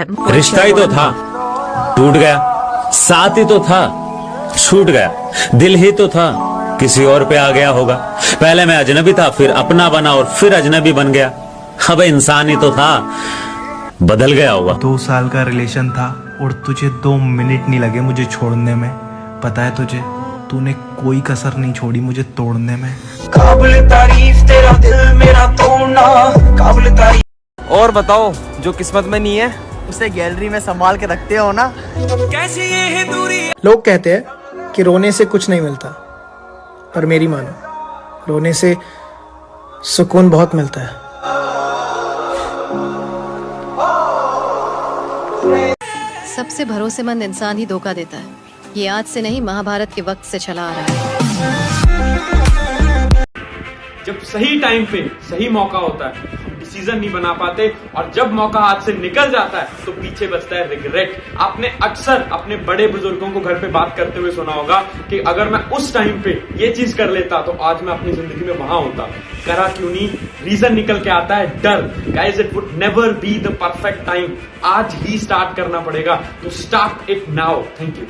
रिश्ता ही तो था, टूट गया। साथ ही तो था, छूट गया। दिल ही तो था, किसी और पे आ गया होगा। पहले मैं अजनबी था, फिर अपना बना और फिर अजनबी बन गया। अब इंसान ही तो था, बदल गया होगा। 2 साल का रिलेशन था और तुझे 2 मिनट नहीं लगे मुझे छोड़ने में। पता है तुझे, तूने कोई कसर नहीं छोड़ी मुझे तोड़ने में। काबिल तारीफ तेरा दिल मेरा तोड़ना, काबिल तारीफ। और बताओ, जो किस्मत में नहीं है उसे गैलरी में संभाल के रखते हो ना। कैसी ये है दूरी। लोग कहते हैं कि रोने से कुछ नहीं मिलता, पर मेरी मानो, रोने से सुकून बहुत मिलता है। सबसे भरोसेमंद इंसान ही धोखा देता है। ये आज से नहीं, महाभारत के वक्त से चला आ रहा है। जब सही टाइम पे सही मौका होता है, हम डिसीजन नहीं बना पाते, और जब मौका हाथ से निकल जाता है तो पीछे बचता है रिग्रेट। आपने अक्सर अपने बड़े बुजुर्गों को घर पे बात करते हुए सुना होगा कि अगर मैं उस टाइम पे ये चीज कर लेता तो आज मैं अपनी जिंदगी में वहां होता। करा क्यों नहीं? रीजन निकल के आता है डर। Guys, it would never be the perfect time. आज ही स्टार्ट करना पड़ेगा, तो start it now. Thank you.